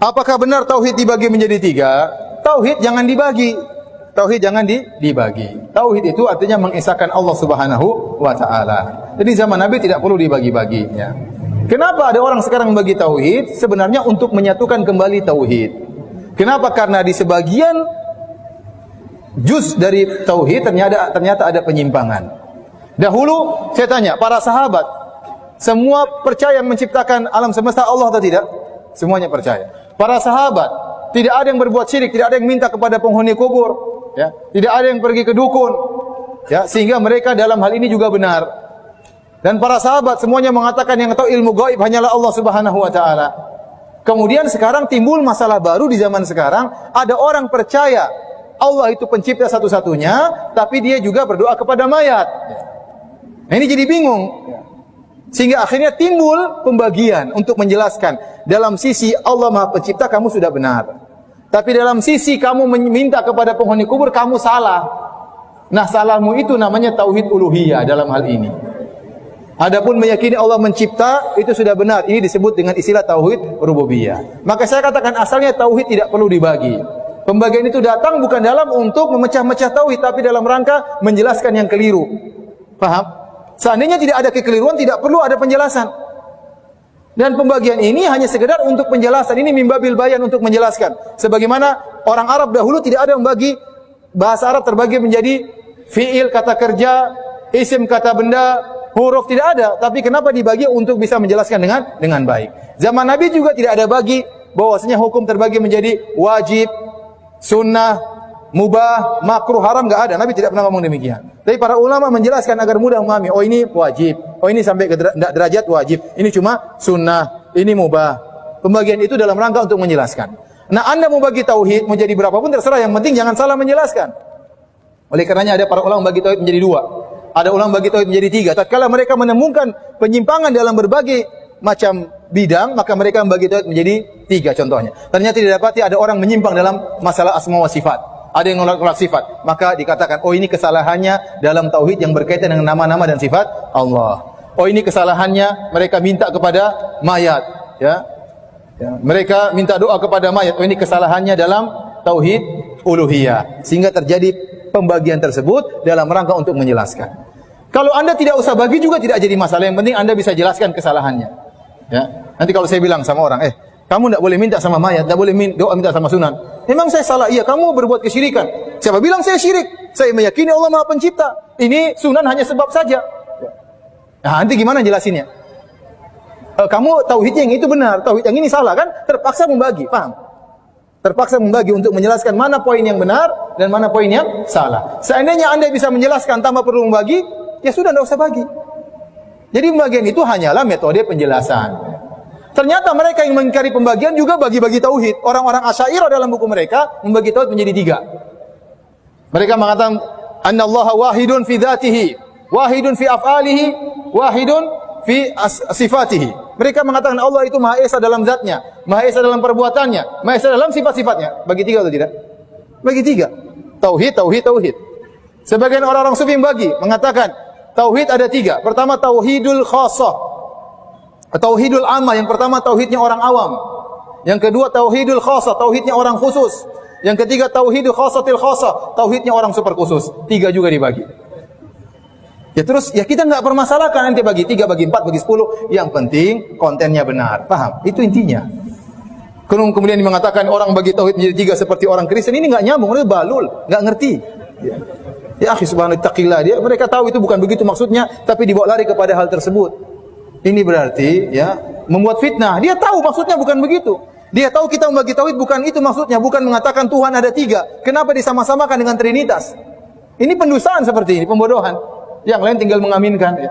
Apakah benar tauhid dibagi menjadi tiga? Tauhid jangan dibagi. Tauhid jangan dibagi. Tauhid itu artinya mengesahkan Allah Subhanahu wa taala. Jadi zaman Nabi tidak perlu dibagi-bagi, ya. Kenapa ada orang sekarang membagi tauhid? Sebenarnya untuk menyatukan kembali tauhid. Kenapa? Karena di sebagian juz dari tauhid ternyata ada penyimpangan. Dahulu saya tanya, para sahabat semua percaya menciptakan alam semesta Allah atau tidak? Semuanya percaya. Para sahabat tidak ada yang berbuat syirik, tidak ada yang minta kepada penghuni kubur, ya. Tidak ada yang pergi ke dukun, ya, sehingga mereka dalam hal ini juga benar. Dan para sahabat semuanya mengatakan yang tahu ilmu gaib hanyalah Allah Subhanahu wa taala. Kemudian sekarang timbul masalah baru di zaman sekarang, ada orang percaya Allah itu pencipta satu-satunya, tapi dia juga berdoa kepada mayat. Nah, ini jadi bingung. Sehingga akhirnya timbul pembagian untuk menjelaskan. Dalam sisi Allah Maha Pencipta kamu sudah benar. Tapi dalam sisi kamu meminta kepada penghuni kubur kamu salah. Nah, salahmu itu namanya tauhid uluhiyah dalam hal ini. Adapun meyakini Allah mencipta itu sudah benar. Ini disebut dengan istilah tauhid rububiyah. Maka saya katakan asalnya tauhid tidak perlu dibagi. Pembagian itu datang bukan dalam untuk memecah-mecah tauhid, tapi dalam rangka menjelaskan yang keliru. Paham? Seandainya tidak ada kekeliruan, tidak perlu ada penjelasan. Dan pembagian ini hanya sekedar untuk penjelasan. Ini mimbabil bayan untuk menjelaskan. Sebagaimana orang Arab dahulu tidak ada membagi, bahasa Arab terbagi menjadi fi'il kata kerja, isim kata benda, huruf tidak ada. Tapi kenapa dibagi? Untuk bisa menjelaskan dengan baik. Zaman Nabi juga tidak ada bagi, bahwasanya hukum terbagi menjadi wajib, sunnah, mubah, makruh, haram, enggak ada. Nabi tidak pernah ngomong demikian. Tapi para ulama menjelaskan agar mudah memahami. Oh, ini wajib. Oh, ini sampai ke derajat wajib. Ini cuma sunnah. Ini mubah. Pembagian itu dalam rangka untuk menjelaskan. Nah, Anda mau bagi tauhid menjadi berapapun terserah. Yang penting jangan salah menjelaskan. Oleh karenanya ada para ulama bagi tauhid menjadi dua. Ada ulama bagi tauhid menjadi tiga. Tatkala mereka menemukan penyimpangan dalam berbagai macam bidang, maka mereka membagi tauhid menjadi tiga contohnya. Ternyata didapati ada orang menyimpang dalam masalah asma wa sifat. Ada yang menolak sifat, maka dikatakan, oh ini kesalahannya dalam tauhid yang berkaitan dengan nama-nama dan sifat Allah. Oh ini kesalahannya mereka minta kepada mayat, ya. Mereka minta doa kepada mayat. Oh ini kesalahannya dalam tauhid uluhiyah. Sehingga terjadi pembagian tersebut dalam rangka untuk menjelaskan. Kalau Anda tidak usah bagi juga tidak jadi masalah. Yang penting Anda bisa jelaskan kesalahannya. Ya. Nanti kalau saya bilang sama orang, kamu tidak boleh minta sama mayat, tidak boleh doa minta sama sunan. Memang saya salah? Iya, kamu berbuat kesyirikan. Siapa bilang saya syirik? Saya meyakini Allah Maha Pencipta. Ini sunan hanya sebab saja. Nah, nanti gimana jelasinnya? Kamu tauhidnya yang itu benar, tauhid yang ini salah kan? Terpaksa membagi, paham? Terpaksa membagi untuk menjelaskan mana poin yang benar dan mana poin yang salah. Seandainya Anda bisa menjelaskan tanpa perlu membagi, ya sudah, tidak usah bagi. Jadi pembagian itu hanyalah metode penjelasan. Ternyata mereka yang mengingkari pembagian juga bagi-bagi tauhid. Orang-orang Asy'ariyah dalam buku mereka membagi tauhid menjadi tiga. Mereka mengatakan annallaha wahidun fi dzatihi, wahidun fi af'alihi, wahidun fi sifatihi. Mereka mengatakan Allah itu Maha Esa dalam zatnya, Maha Esa dalam perbuatannya, Maha Esa dalam sifat-sifatnya. Bagi tiga atau tidak? Bagi tiga. Tauhid, tauhid, tauhid. Sebagian orang-orang sufi bagi mengatakan tauhid ada tiga. Pertama tauhidul khassah, tauhidul amma. Yang pertama tauhidnya orang awam. Yang kedua tauhidul khassa, tauhidnya orang khusus. Yang ketiga tauhidul khassatil khassa, tauhidnya orang super khusus. Tiga juga dibagi. Ya terus, ya kita enggak permasalahkan nanti bagi 3, bagi 4, bagi 10. Yang penting kontennya benar. Paham? Itu intinya. Kemudian mengatakan orang bagi tauhid menjadi 3 seperti orang Kristen, ini enggak nyambung, ini balul, enggak ngerti. Ya akhi subhanallah taqillah, mereka tahu itu bukan begitu maksudnya, tapi dibawa lari kepada hal tersebut. Ini berarti ya membuat fitnah. Dia tahu maksudnya bukan begitu. Dia tahu kita membagi tauhid bukan itu maksudnya, bukan mengatakan Tuhan ada 3. Kenapa disama-samakan dengan Trinitas? Ini pendustaan seperti ini, pembodohan. Yang lain tinggal mengaminkan. Ya.